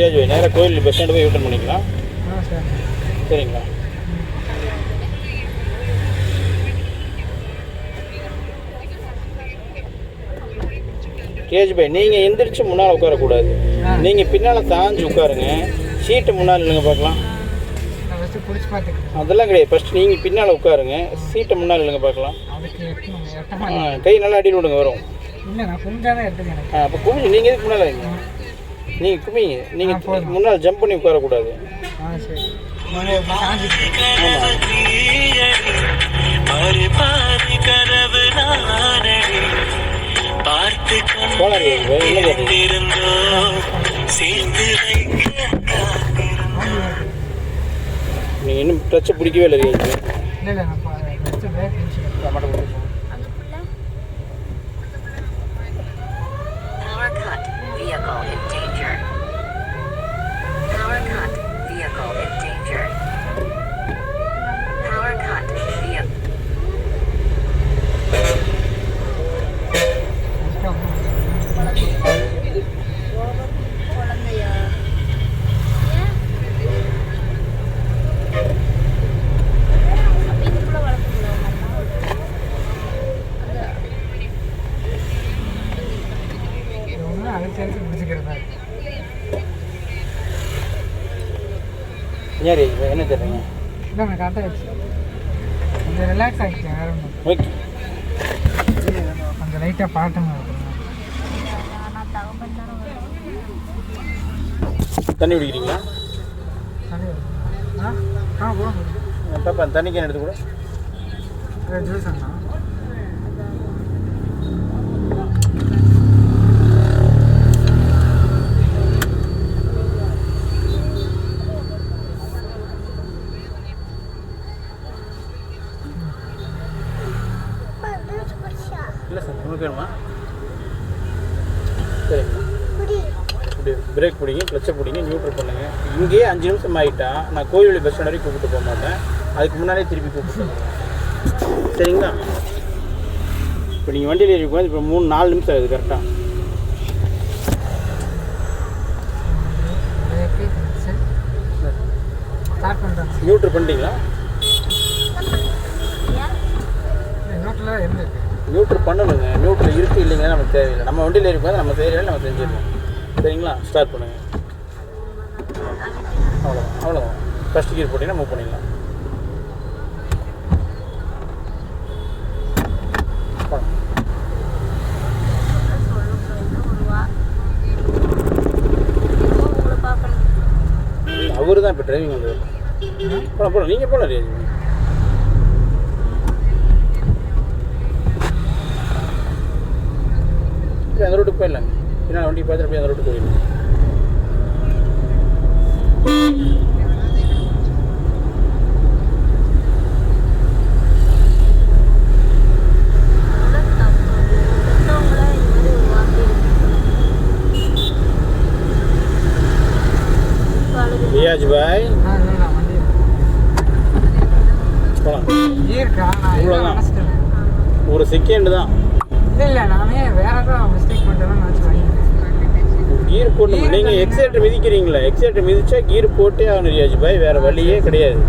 ரியாஜ் பாய் நேராக கோயில் bus stand போய் யூட்டன் பண்ணிக்கலாம். சரிங்களா? ரியாஜ் பாய் நீங்கள் எந்திரிச்சு முன்னால் உட்காரக்கூடாது, நீங்கள் பின்னால் சாஞ்சு உட்காருங்க. சீட்டு முன்னால் இல்லைங்க பார்க்கலாம். அதெல்லாம் கிடையாது. ஃபஸ்ட்டு நீங்கள் பின்னால் உட்காருங்க, சீட்டை முன்னால் இல்லைங்க பார்க்கலாம். கை நல்லா அடியில் விடுங்க வரும். அப்போ குமிஞ்சு நீங்கள் எதுக்கு முன்னால் வைங்க, நீங்கள் குமிங்க. நீங்கள் முன்னால் ஜம்ப் பண்ணி உட்காரக்கூடாது. நீங்கள் இன்னும் டச்சை பிடிக்கவே இல்லை. என்ன தெரியுங்க? கொஞ்சம் ரிலாக்ஸ் ஆகிடுச்சு. ஓகே, கொஞ்சம் லைட்டாக பாட்டம். தண்ணி குடிக்கிறீங்களா? பாப்பா தண்ணி கேன் எடுத்து கூட ஜூஸ் அண்ணா. இல்லை சார், உங்களுக்கு வேணுமா? சரிங்க, பிரேக் பிடிங்க, கிளச்சை பிடிங்க, நியூட்ரல் பண்ணுங்கள். இங்கேயே 5 நிமிஷம் ஆகிட்டா நான் கோயிலுடைய பஸ் ஸ்டாண்ட் வரைக்கும் கூப்பிட்டு போக மாட்டேன், அதுக்கு முன்னாடியே திருப்பி கூப்பிட்டு போகிறேன். சரிங்களா? இப்போ நீங்கள் வண்டியில் ஏறி போய் இப்போ 3-4 நிமிஷம் ஆகுது கரெக்டாக. நியூட்ரல் பண்ணிட்டீங்களா? நியூட்ரல் பண்ணணுங்க. நியூட்ரல் இருக்குது இல்லைங்க நமக்கு தேவையில்லை. நம்ம வண்டியில் ஏறி போய் நம்ம தேவையில்லை, நம்ம செஞ்சிடலாம். சரிங்களா? ஸ்டார்ட் பண்ணுங்கள். அவ்வளோதான். ஃபஸ்ட் கியர் போட்டிங்கன்னா மூவ் பண்ணிடலாம். அவரு தான் இப்போ டிரைவிங் வந்து போகலாம். நீங்கள் போகலாம் ரியாஜ். அந்த ரோட்டுக்கு போயிடலாங்க. பின்னால் வண்டி பார்த்துட்டு போய் அந்த ரோட்டுக்கு போயிடலாம். ரியாஜ் பாய் போகலாம். இவ்வளோதான், ஒரு செகண்ட் தான். இல்லை, நானே வேற ஏதாவது மிஸ்டேக் பண்ணுறேன்னு நினச்சி கீர் போட்டு நீங்கள் எக்ஸைட்டர் மிதிக்கிறீங்களா? எக்ஸைட்டர் மிதிச்சா கீர் போட்டே ஆகணும் ரியாஜ் பாய், வேறு வழியே கிடையாது.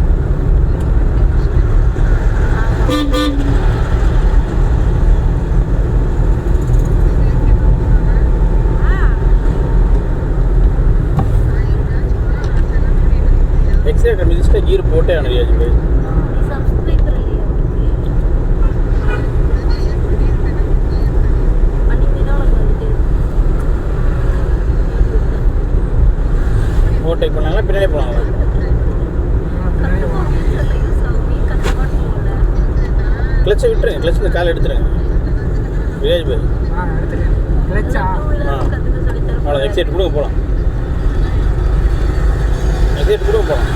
எக்ஸைட்டர் மிதிச்சிட்டா கீர் போட்டே ஆகணும் ரியாஜ் பாய். ஓவர்டேக் பண்ணாங்களா பின்னாலே போனாங்களா? கிளச்சை விட்டுருங்க, கிளச் இந்த காலை எடுத்துருங்க ரியாஜ் பாய். அவ்வளோ எக்ஸைட் கொடுங்க, போகலாம். எக்ஸைட் கொடுங்க, போகலாம்.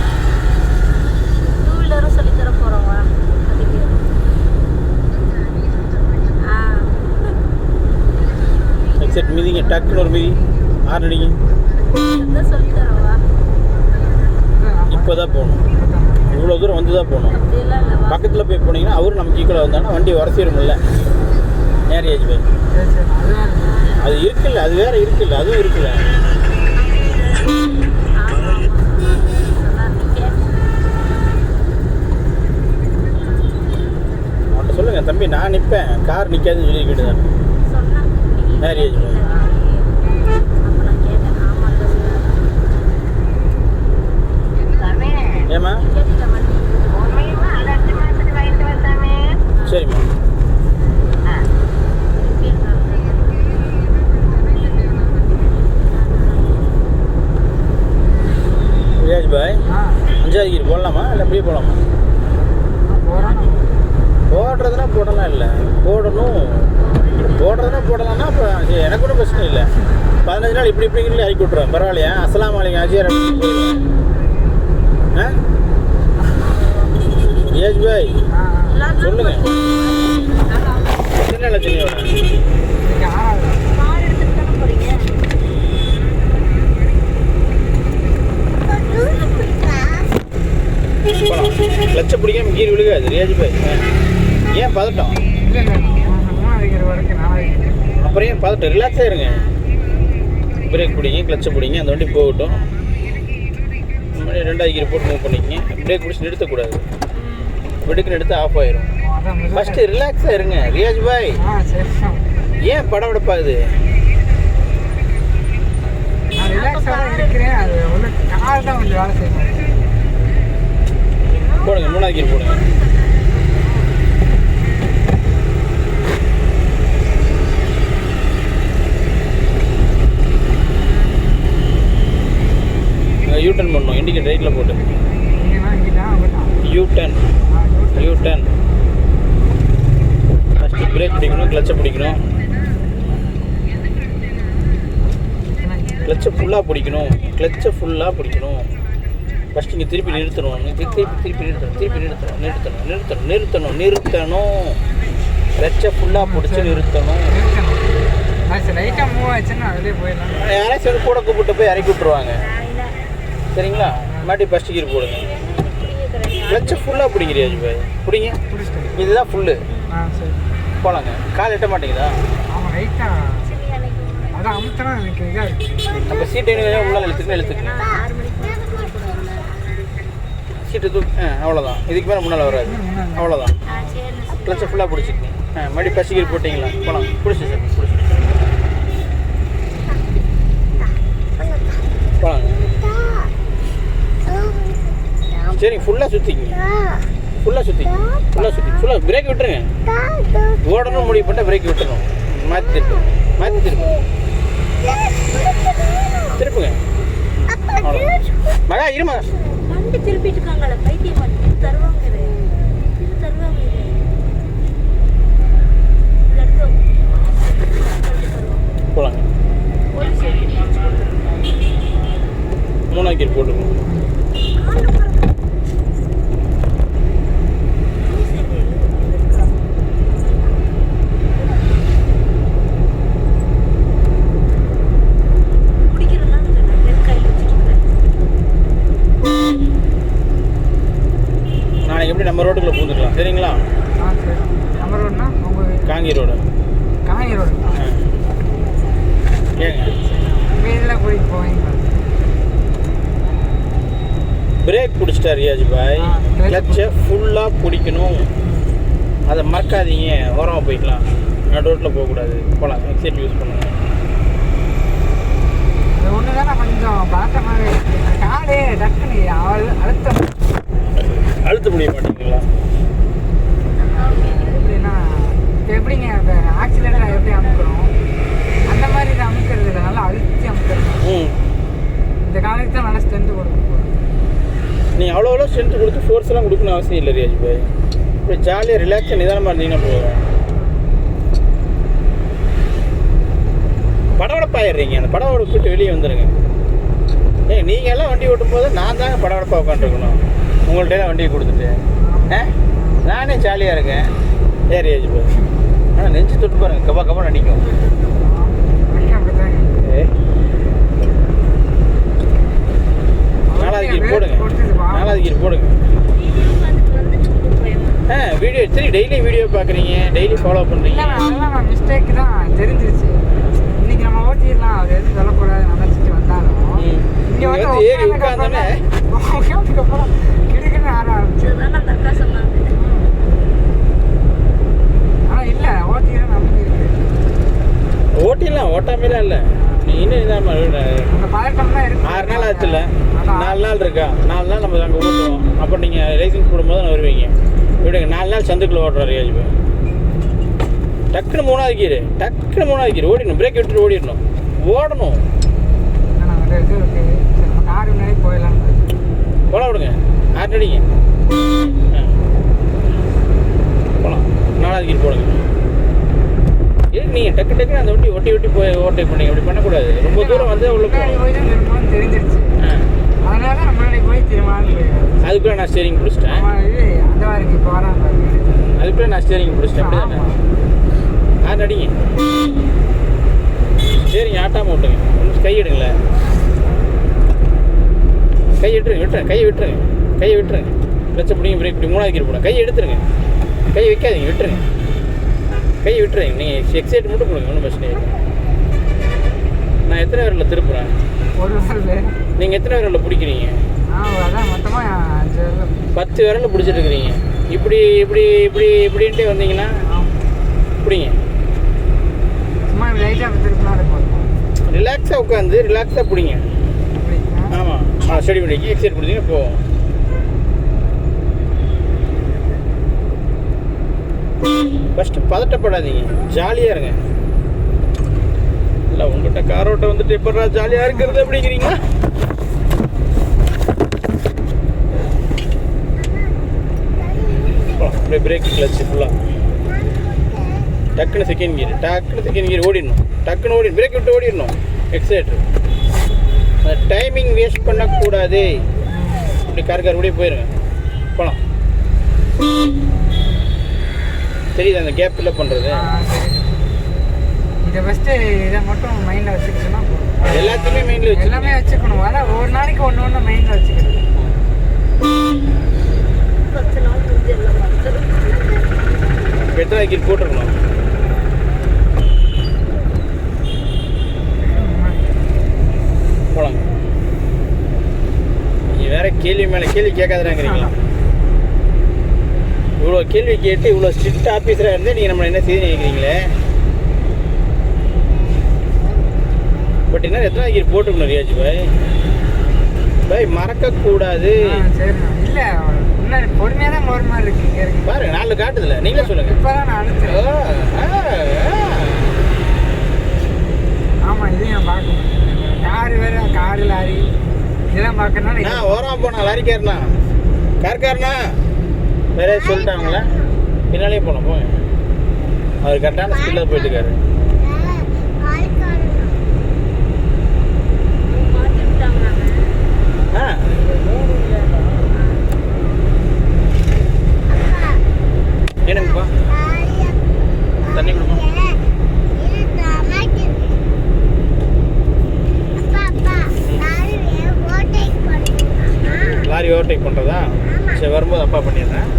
எக்ஸைட் மிதிங்க, டக்குன்னு ஒரு மிதி, ஆறு அடிங்க. இப்போ தான் போகணும், இவ்வளோ தூரம் வந்து தான் போகணும். பக்கத்தில் போய் போனீங்கன்னா அவரும் நமக்கு ஈக்குவலாக வந்தாங்கன்னா வண்டி வரசிடும்ல. ஏன் ரியாஜ் பாய்? அது இருக்குல்ல, அது வேறு இருக்குல்ல, அதுவும் இருக்குல்ல. தம்பி நான் நிற்பேன், கார் நிற்காதுன்னு சொல்லிக்கிட்டு தான் மேரேஜ். ஏம்மா? சரிம்மா. வியாஜ் பாய், 5வது கீர் போடலாமா இல்லை அப்படியே போகலாமா? போடுறதுனா போடலாம், இல்லை போடணும். போடுறதுனா போடலாம்னா அப்போ எனக்கு கூட பிரச்சனை இல்லை. 15 நாள் இப்படி இப்படிங்கிறதுல இறக்கி விட்ருவேன், பரவாயில்லையா? அஸ்ஸலாமு அலைக்கும் ஹாஜியார் அப்படின்னு போயிடுவேன். ஆ வியாஜ் பாய் சொல்லுங்கள், எத்தனை லட்சணியோட லட்சம் பிடிக்காம கீர் விழுகாது ரியாஜ் பாய். ஏன் பதட்டம்? அப்புறம் ஏன் பதட்டம்? ரிலாக்ஸாக இருங்க. பிரேக் பிடிங்க, கிளச்சை பிடிங்க, அந்த வண்டி போகட்டும். 2வது கீர் போட்டு மூவ் பண்ணிக்கங்க. பிரேக் பிடிச்சி நிறுத்தக்கூடாது, வெடுக்குன்னு எடுத்து ஆஃப் ஆயிரும். ஃபஸ்ட்டு ரிலாக்ஸாக இருங்க ரியாஜ் பாய். ஏன் படம் எடுப்பாகுது? போடுங்க, 3வது கீர் போடுங்க. யூ-டர்ன் பண்ணணும், இண்டிகேட் ரைட்டில் போட்டு யூ-டர்ன். ஃபஸ்ட்டு பிரேக் பிடிக்கணும், கிளச்சை பிடிக்கணும், கிளச்சை ஃபுல்லாக பிடிக்கணும். ஃபஸ்ட்டு இங்கே திருப்பி நிறுத்தணும், நிறுத்தணும். கிளச்சை ஃபுல்லாக பிடிச்சி நிறுத்தணும். யாராச்சும் கூட கூப்பிட்டு போய் இறக்கி விட்ருவாங்க, சரிங்களா? மாட்டி ஃபஸ்ட்டு கீர் போடுங்க, கிளச்சை ஃபுல்லாக பிடிக்கிறியா பாய்? பிடிங்க, இதுதான் ஃபுல்லு. போகலாங்க. கால் எட்ட மாட்டேங்குதா? நம்ம சீட்டு உள்ளால் இழுத்துக்கணும். சீட்டு தூக்கு, அவ்வளோதான். இதுக்கு மேலே முன்னால் வராது, அவ்வளோதான். கிளச்சை ஃபுல்லாக பிடிச்சிக்கங்க. மறுபடியும் ஃபஸ்ட்டு கீர் போட்டிங்களா? போகலாம். பிடிச்சி சார், பிடிச்சி போகலாங்க. சரிங்க, ஃபுல்லாக சுற்றிக்கிங்க. ஃபுல்லாக பிரேக் விட்டுருங்க. ஓடணும் முடிவு பண்ணிட்டா பிரேக் விட்டுருணும். மாற்றி திருப்புங்க. மகா இருமா, திருப்பிட்டு இருக்காங்களே பைத்தியம் தருவாங்க. போகலாங்க. 3வது கீர் போட்டுருங்க. நாளைக்கு எப்படி நம்ம ரோட்டுக்குள்ளே பூந்துக்கலாம், சரிங்களா? நம்ம ரோடுனா காங்கி ரோடு. ஏங்க கூட்டிகிட்டு போவீங்க? பிரேக் பிடிச்சிட்டா ரியாஜ் பாய், கிளச்சை ஃபுல்லாக பிடிக்கணும். அதை மறக்காதீங்க. ஓரமாக போய்க்கலாம், நான் ரோட்டில் போகக்கூடாது. போகலாம், எக்ஸைட் யூஸ் பண்ணுங்கள். ஒன்று தானே கொஞ்சம் பார்த்த மாதிரி காலே டக்குனு அழுத்த முடிய மாட்டேங்களா? எப்படின்னா எப்படிங்க இப்போ ஆக்சிலேட்டர் எப்படி அமுக்கிறோம் அந்த மாதிரி இதை அமுக்கிறது இல்லை, நல்லா அழுத்தி அமுக்கிறது. இந்த காலத்துக்கு தான் நல்லா ஸ்ட்ரென்த்து கொடுக்கும். நீங்கள் அவ்வளோ ஸ்ட்ரென்த்து கொடுத்து ஃபோர்ஸ்லாம் கொடுக்கணும் அவசியம் இல்லை ரியாஜ் பாய். இப்போ ஜாலியாக ரிலாக்ஸாக நிதானமாக இருந்தீங்கன்னா போதும். படவடப்பாயிடுறீங்க. அந்த படவடப்பு விட்டு வெளியே வந்துடுங்க. நீங்கள் எல்லாம் வண்டி ஓட்டும் போது நான் தாங்க படவடப்பாக உட்காந்துருக்கணும். உங்கள்கிட்ட வண்டியை கொடுத்துட்டு நானே ஜாலியாக இருக்கேன். ரியாஜ் பாய், ஆனால் நெஞ்சு தொட்டு பாருங்க, கப்பா நடிக்கும். நாலாவது கீர் போடுங்க. வீடியோ சரி, டெய்லி வீடியோ பார்க்குறீங்க, டெய்லி ஃபாலோ பண்ணுறீங்க. அதெல்லாம் மிஸ்டேக் தான், தெரிஞ்சிருச்சு. இன்னைக்கு நம்ம ஓட்டிடலாம், அவர் எதுவும் சொல்லக்கூடாது நினச்சிட்டு வந்தாலும் இங்கே வந்து ஏறி உட்காந்தோன்னே அப்புறம் கிடுக்குன்னு ஆட ஆரம்பிச்சு. இல்லை, 4 நாள் இருக்கா, 4 நாள் நம்ம அங்கே ஓட்டுவோம். அப்புறம் நீங்கள் லைசன்ஸ் போடும்போது நான் வருவீங்க. விடுங்க, 4 நாள் சந்துக்குள்ளே ஓட்டுறோம் ரியாஜ் பாய். டக்குன்னு 3வது கீரு, டக்குன்னு 3வது கீர் ஓடிடணும். பிரேக் விட்டுட்டு ஓடிடணும், ஓடணும். இது இருக்குது. சரி, நம்ம கார் முன்னாடி போயிடலாம். போல விடுங்க, 6 அடிங்க. போகலாம், 4வது கீர் போடுங்க. ஏன் நீங்கள் டக்குன்னு அந்த வண்டி ஒட்டி போய் ஓட்டை பண்ணீங்க? அப்படி பண்ணக்கூடாது. ரொம்ப தூரம் வந்து உள்ள முன்னாடி போய் தான் திரும்பவும் தெரிஞ்சிருச்சு. அதனால தான் முன்னாடி போய் திரும்பலான்னு போயிடுறேன். அதுக்குள்ளே நான் ஸ்டேரிங் பிடிச்சிட்டேன். இது அந்த மாதிரி இப்போ வரான் பாருங்க. அதுக்குள்ளே நான் ஸ்டேரிங் பிடிச்சிட்டேன். அப்படி தானே? 6 அடிங்க. ஸ்டேரிங் ஆட்டாமல் விட்டுங்க. ஒன்றும் கை எடுங்களேன். கை விட்டுருங்க, கையை விட்டுருங்க, கையை விட்டுருங்க. கிளச்சை பிடிங்க, பிரேக் பிடிங்க, 3வது கீர் போடுங்க. கையை எடுத்துருங்க, கையை வைக்காதீங்க, விட்டுருங்க, கையை விட்டுருங்க. நீங்கள் எக்ஸைட் மட்டும் கொடுங்க, ஒன்றும் பிரச்சனை இல்லை. நான் எத்தனை பேரில் திருப்புறேன்? ஒரு வரல. நீங்கள் எத்தனை பேரில் பிடிக்கிறீங்க? அதான் மொத்தமாக 5 வரல. 10 விரலில் பிடிச்சிட்டு இருக்கிறீங்க. இப்படி இப்படி இப்படி இப்படின்ட்டே வந்தீங்கன்னா பிடிங்க. சும்மா லைட்டாக திருப்பினா இருக்கும். ரிலாக்ஸாக உட்காந்து ரிலாக்ஸாக பிடிங்க. ஆமாம், ஸ்டடி பண்ணிக்கு எக்ஸைட் பிடிச்சிங்க போவோம். ஃபஸ்ட்டு பதட்டப்படாதீங்க, ஜாலியாக இருங்க. இல்லை உங்கள்கிட்ட காரோட்டை வந்துட்டு எப்படா ஜாலியாக இருக்கிறது அப்படிங்கிறீங்களா? அப்படியே பிரேக் கிளச்சு ஃபுல்லாக டக்குன்னு செகண்ட் கியர் ஓடிடணும். டக்குன்னு ஓடிடணும், பிரேக் விட்டு ஓடிடணும். எக்ஸைட்ரு டைமிங் வேஸ்ட் பண்ணக்கூடாது. இப்படி கார் கூடயே போயிருங்க, போகலாம். தெரியுது அந்த கேப் ஃபில்லப் பண்ணுறது. இதை ஃபஸ்ட்டு இதை மட்டும் மைண்டில் வச்சுக்கிட்டோம்னா போதும். எல்லாத்தையுமே மைண்டில் வச்சு எல்லாமே வச்சுக்கணும். அதான் ஒரு நாளைக்கு ஒன்று மைண்டில் வச்சுக்கணும். 10 நாள் முடிஞ்சிடலாம். எத்தனை கீர் போட்டிருக்கணும்? போகலாங்க. நீங்கள் வேற கேள்வி மேலே கேள்வி கேட்காதுறாங்கிறீங்களா? இவ்வளோ கேள்வி கேட்டு இவ்வளோ ஸ்ட்ரிக்ட் ஆஃபீஸராக இருந்து நீங்கள் நம்மளை என்ன செய்து நினைக்கிறீங்களே? பட் என்ன எத்தனை கீர் போட்டுக்கணும் ரியாஜ் பாய் மறக்கக்கூடாது. சரி, இல்லை முன்னாடி பொறுமையாக தான் போகிற மாதிரி இருக்கு. பாருங்க 4 காட்டுதில்ல, நீங்களே சொல்லுங்கள். இப்போ தான் நான் அனுப்பிச்சேன். ஆமாம், இதையும் நான் பார்க்கணும். காரு வேறு, காரு லாரி இதெல்லாம் பார்க்கணும்னா நான் ஓரமாக போனா லாரிக்காரனா கார்காரனா வேற சொல்லிட்டாங்களே, பின்னாலே போனோம். போங்க, அவர் கரெக்டான ஸ்பீடில் போயிட்டு இருக்காரு. என்னங்கப்பா தண்ணி கொடுப்போம். லாரி ஓவர்டேக் பண்ணுறதா? சரி, வரும்போது அப்பா பண்ணிடுறேன்.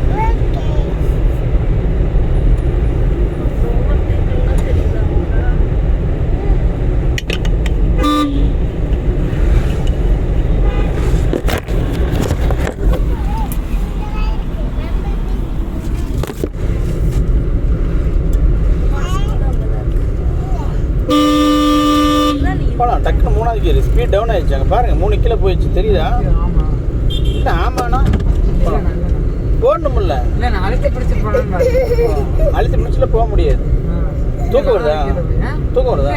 போகலாம். டக்குன்னு 3வது கியர் ஸ்பீட் டவுன் ஆயிடுச்சாங்க பாருங்கள். 3 கிலோ போயிடுச்சு, தெரியுதா? ஆமாம். இல்லை ஆமாண்ணா போடணுமில்ல. இல்லை நான் அழுத்தி பிடிச்சி போகணும்னு அழுத்தி முடிச்சுல போக முடியாது. தூக்கம் வருதா? தூக்கம் வருதா?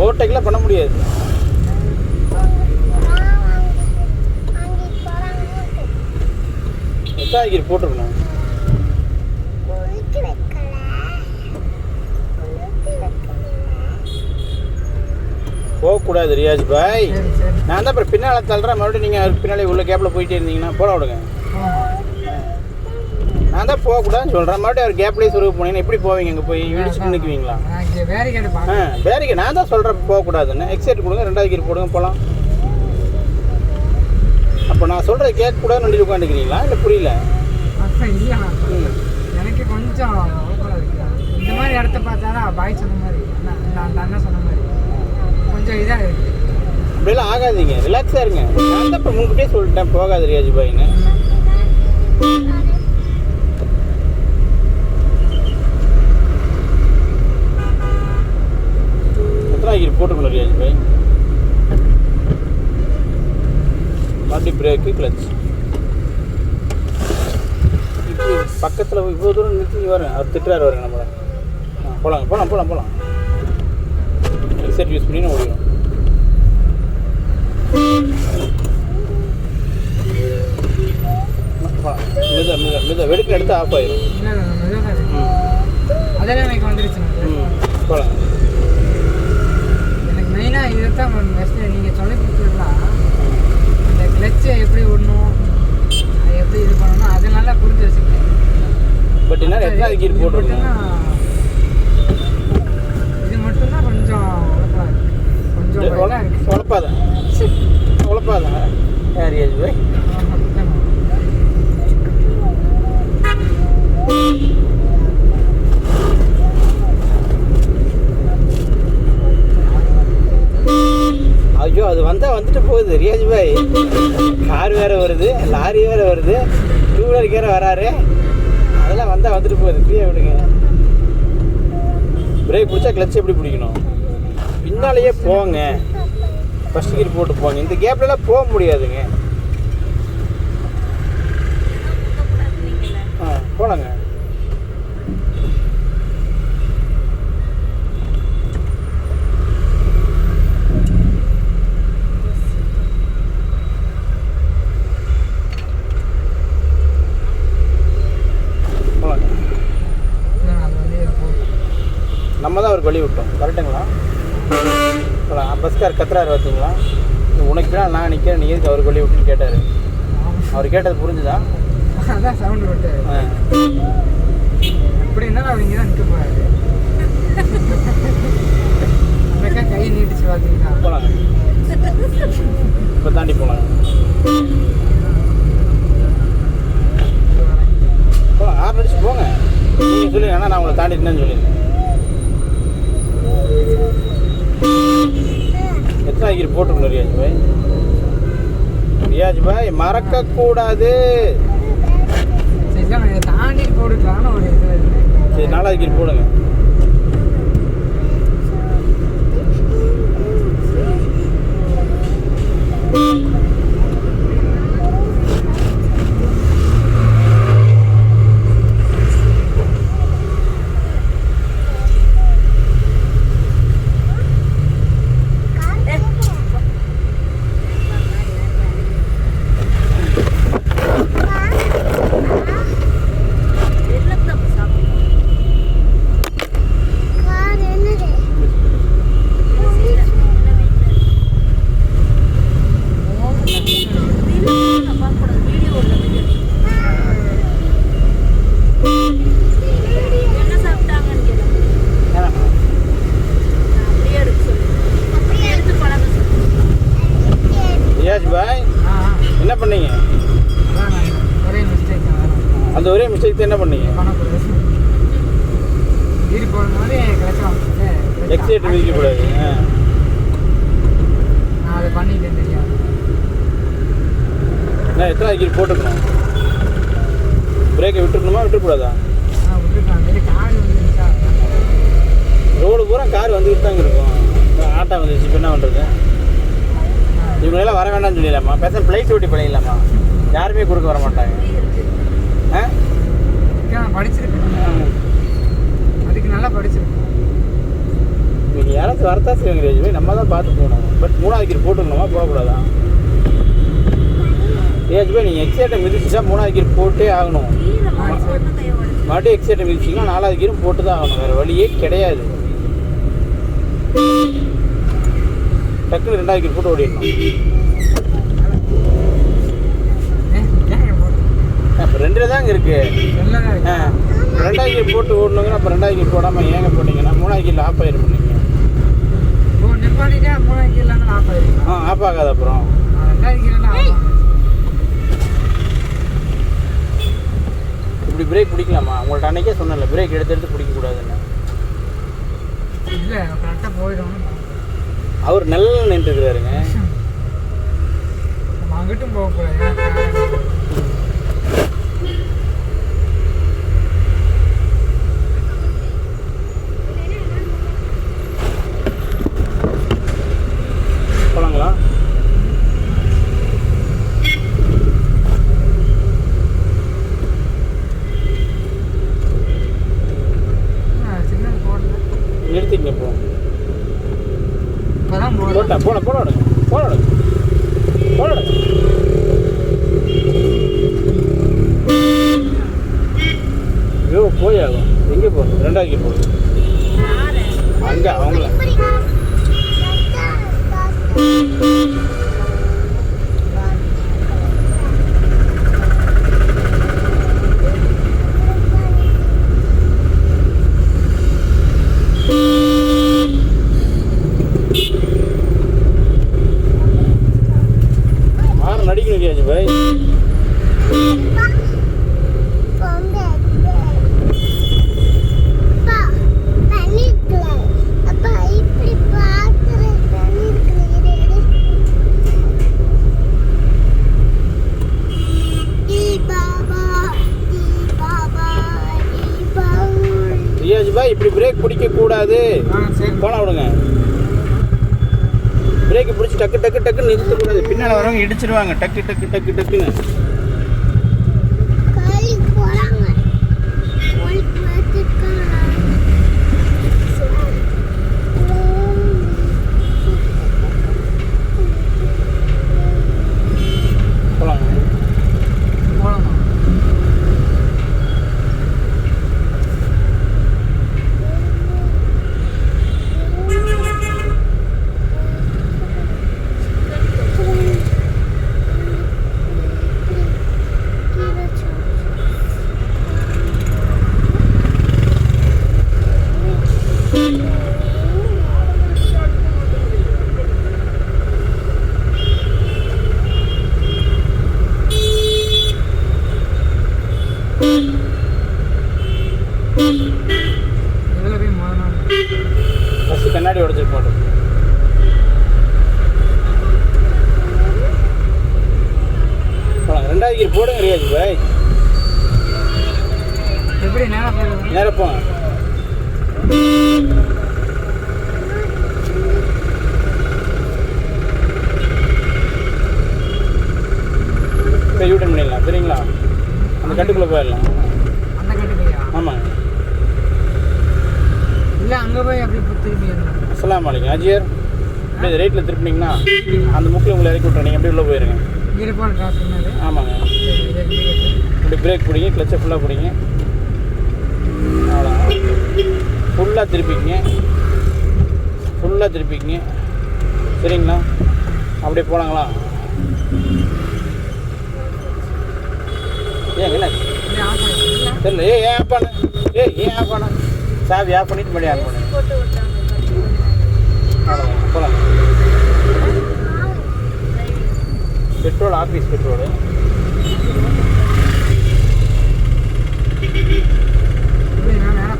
ஓவர்டேக்லாம் பண்ண முடியாது. எத்தனை கீர் போட்டிருக்கணும்? போகக்கூடாது ரியாஜ் பாய். நான் தான் அப்புறம் பின்னால் தள்ளுறேன். மறுபடியும் நீங்கள் அதுக்கு பின்னாலே உள்ள கேப்பில் போயிட்டே இருந்தீங்கன்னா போட விடுங்க. நான் தான் போகக்கூடாதுன்னு சொல்கிறேன். மறுபடியும் அவர் கேப்லேயே சொருகு போனீங்கன்னா எப்படி போவீங்க? அங்கே போய் இடிச்சு நிற்குவீங்களா? பேரிகேட் நான் தான் சொல்கிறேன் போகக்கூடாதுன்னு. எக்ஸைட் கொடுங்க, 2வது கீர் போடுங்க, போகலாம். அப்போ இப்போ நான் சொல்கிறத கேட்கக்கூடாதுன்னு வண்டியில் உட்காந்துக்கிறீங்களா இல்லை புரியல? இல்லை எனக்கு கொஞ்சம் ஓப்பனாக இருக்குதா இந்த மாதிரி இடத்த பார்த்தாலும் பாய் சொன்ன மாதிரி அந்த அண்ணன் சொன்ன மாதிரி கொஞ்சம் இதாக இருக்குது. அப்படியெல்லாம் ஆகாதீங்க, ரிலாக்ஸாக இருங்க. நான் தான் இப்போ முன்கிட்டே சொல்லிட்டேன் போகாது ரியாஜ் பாய்ன்னு. எத்தனை போட்டுக்கணும் ரியாஜ் பாய்? வண்டி பிரேக்கு கிளச் இப்படி பக்கத்தில் இவ்வளோ தூரம் நிறுத்தி வரும். அவர் திட்டுறாரு வருங்க நம்மளை. போகலாங்க போகலாம் போகலாம் போகலாம். ஹெட்செட் யூஸ் பண்ணி நான் ஓடிடும். மித வெடுக்கு எடுத்து ஆஃப் ஆயிடும். அதெல்லாம் எனக்கு வந்துருச்சு. போகலாம். எனக்கு மெயினாக இதை தான் ஃபஸ்ட்டு நீங்கள் சொல்லி கொடுத்துருக்கலாம். இந்த கிளச்சை எப்படி விடணும், அதை எப்படி இது பண்ணணும், அதை நல்லா புரிஞ்சு வச்சுருக்கேன். பட் என்ன எத்தனை கீர் போட்டுருக்கோம்? இது மட்டும்தான் கொஞ்சம் கொஞ்சம் உழப்பாதான் உழப்பாதான் யார் ரியாஜ் பாய்? ஐயோ அது வந்தால் வந்துட்டு போகுது ரியாஜ் பாய். கார் வேறு வருது, லாரி வேறு வருது, டூ வீலருக்கு வேறு வராரு. அதெல்லாம் வந்தால் வந்துட்டு போகுது. ஃப்ரீயாக விடுங்க. பிரேக் பிடிச்சா கிளச் எப்படி பிடிக்கணும்? பின்னாலேயே போங்க. ஃபஸ்ட் கீர் போட்டு போங்க. இந்த கேப்லலாம் போக முடியாதுங்க. போலாங்க. நம்ம தான் அவருக்கு வழி விட்டோம். கரெக்டுங்களா? பஸ்கார் கத்துறாரு பார்த்தீங்களா? உனக்கு பின்னால் நான் நிற்கிறேன், நீ எதுக்கு அவருக்கு வழி விட்டுன்னு கேட்டார். அவர் கேட்டது புரிஞ்சுதா? அதான் சவுண்டு விட்டு எப்படின்னா அவர் இங்கே தான் நிற்க போகிறாரு. அக்கா கை நீட்டிச்சு பார்த்தீங்கன்னா போகலாங்க. இப்போ தாண்டி போகலாங்க. போகலாம். ஆறு அடிச்சு போங்க. நீங்கள் சொல்லுங்க. ஆனால் நான் உங்களை தாண்டிட்டேன்னு சொல்லியிருந்தேன். எத்தனை கீர் போட்டுக்கணும் ரியாஜ் பாய்? ரியாஜ் பாய் மறக்கக்கூடாது. தாண்டி போட்டுக்கலாம்னு ஒரு இது. சரி 4வது கீர் போடுங்க. என்ன பண்ணீங்க? அந்த ஒரே மிஸ்டேக் என்ன பண்ணீங்க? எக்ஸைட் மிதிக்கக்கூடாது. எத்தனை கீர் போட்டுக்கணும்? பிரேக்கை விட்டுருக்கணுமா விட்டுக்கூடாதா? ரோடு பூரா கார் வந்துக்கிட்டு தாங்க இருக்கும். ஆட்டோ வந்துச்சு. இப்போ என்ன பண்ணுறது? இவங்களெல்லாம் வர வேண்டாம்னு சொல்லிடலாமா? பேச ஃப்ளைட் ஓட்டி பண்ணிடலாமா? யாருமே கொடுக்க வர மாட்டாங்க. படிச்சிருக்கேன், அதுக்கு நல்லா படிச்சிருக்கேன். நீங்கள் யாராச்சும் வரத்தா செய்வாங்க ரியாஜ். நம்ம தான் பார்த்து போகணும். பட் 3வது கீர் போட்டுக்கணுமா போகக்கூடாதா? ரியாஜ் பாய் நீங்கள் எக்ஸைட்டை மிதிச்சுட்டா 3வது கீர் போட்டே ஆகணும். மறுபடியும் எக்ஸைட்டை மிதிச்சிங்கன்னா 4வது கீரும் போட்டு தான் ஆகணும். வேறு வழியே கிடையாது. டக்குனு 2வது கீர் போட்டு ஓடிடணும். இப்போ 2 தாங்க இருக்குது. 2வது கீர் போட்டு ஓடணுங்கன்னா அப்போ 2வது கீர் போடாமல் ஏங்க போட்டிங்கன்னா 3வது கீரில் ஆஃப் ஆயிரும் பண்ணீங்க. ஆஃப் ஆகாது. அப்புறம் இப்படி பிரேக் பிடிக்கலாமா? உங்கள்ட்ட அன்னைக்கே சொன்னல பிரேக் எடுத்து பிடிக்கக்கூடாதுன்னு. இல்லை கரெக்டாக போயிடும். அவர் நல்லா நின்றுருக்கிறாருங்க. நம்ம அங்கிட்டும் போகக்கூடாது. போலாங்களா? சிக்னல் போடல. நிறுத்திங்க போ. இப்போதான் போட்டா போட ஐயோ போய் ஆகும். எங்கே போகுது? 2 போகுது. அங்கே அவங்கள மாறு நடிக்கணும் ரியாஜ் பாய். ரியாஜ் பாய் இப்படி பிரேக் பிடிக்க கூடாது. போனா விடுங்க. பிரேக் பிடிச்சி டக்கு நிறுத்தக்கூடாது. பின்னால் வரவங்க இடிச்சிருவாங்க. டக்குன்னு போலாங்க. ஃபஸ்ட்டு கண்ணாடி உடச்சிருக்க மாட்டோம். போலாம். 2வது கீர் போடுங்க ரியாஜ் பாய். எப்படி நேராக போங்க. இப்போ யூட்டன் பண்ணிடலாம். சரிங்களா? அந்த கட்டுக்குள்ளே போயிடலாம். அந்த கட்டுக்குள்ளேயா? ஆமாங்க. இல்லை அங்கே போய் அப்படி திரும்பி. அஸ்ஸலாமு அலைக்கும் அஜியர். அப்படியே ரைட்டில் திருப்பினீங்கன்னா அந்த முக்கில் உங்களை இறக்கி விட்றேன். நீங்கள் அப்படியே உள்ளே போயிருங்க. இருப்பான் காசு. ஆமாங்க. இப்படி பிரேக் பிடிங்க. கிளச்சை ஃபுல்லாக பிடிங்க. அவ்வளோ ஃபுல்லாக திருப்பிக்கிங்க. சரிங்களா? அப்படியே போலாங்களா? ஏன் என்ன தெரியல. ஏன் ஆஃப் பண்ண சாவி ஆஃப் பண்ணிட்டு மறுபடியும் ஆன் பண்ணு. போட்டு விட்டாங்க. அவ்வளோதான். போகலாம். Petrol office petrol.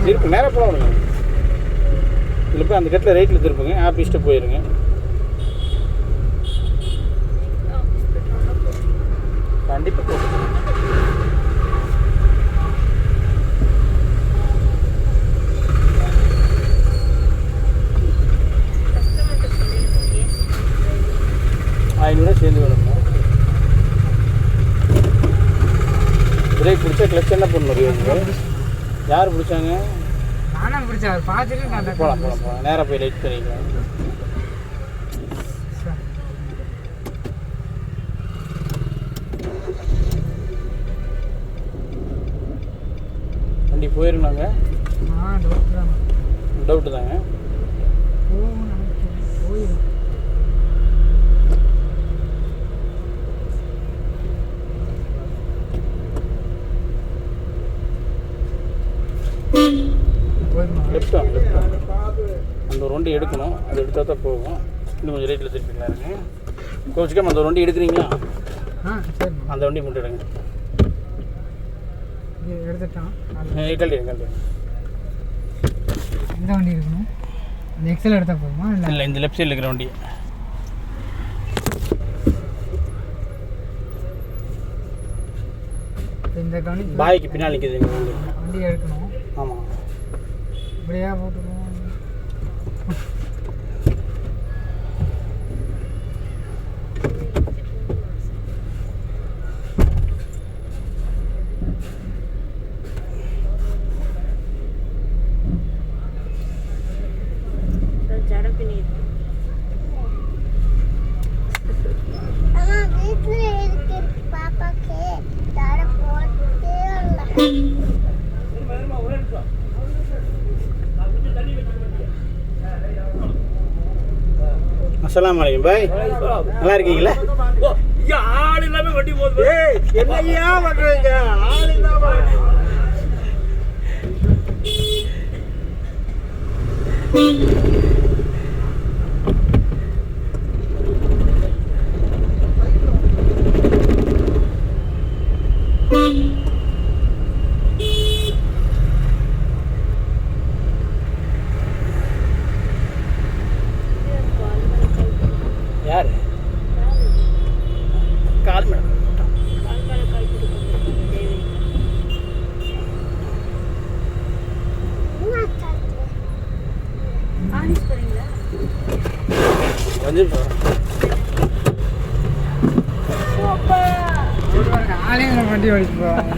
திருப்பு நேராக போக விடுங்க. இதில் போய் அந்த கட்டில் ரைட்டில் திருப்புங்க. ஆஃபீஸ்ட்டு போயிருங்க. கண்டிப்பாக போட்டு சேர்ந்து வேணுமா? பிரேக் பிடிச்சா கிளச் என்ன பண்ணணும்? யார் பிடிச்சாங்க? நானும் பிடிச்சா பார்த்துட்டு போகலாம். நேராக போய் லைட் பண்ணிக்கலாம். வண்டி போயிருந்தாங்க. டவுட்டு தாங்க. லெஃப்ட் அந்த ஒரு வண்டி எடுக்கணும். அது எடுத்தால் தான் போகும். இன்னும் கொஞ்சம் ரேட்டில் திருப்பிங்களா இருக்கு. கோச்சிக்காம அந்த ஒரு வண்டி எடுக்கிறீங்களா? அந்த வண்டி மட்டும் எடுங்க. இங்கே எடுத்துட்டான். கல்வி எந்த வண்டி இருக்கணும்? அந்த எக்ஸல் எடுத்தால் போதுமா இல்லை? இல்லை, இந்த லெஃப்ட் சைடில் இருக்கிற வண்டி. இந்த கவனி பாய்க்கு பின்னால் நிற்கிது எங்கள் வண்டி. வண்டி எடுக்கணும். ஆமாம். இப்படியா போட்டுருவோம். அஸ்ஸலாமு அலைக்கும் பாய். நல்லா இருக்கீங்களா? ஆள் இல்லாம வண்டி போகுது. என்னையா பண்றீங்க? ஆள் இல்லாம யார்? Call madam. வந்து ஆளே வண்டி ஓடிச்சு போவாங்க.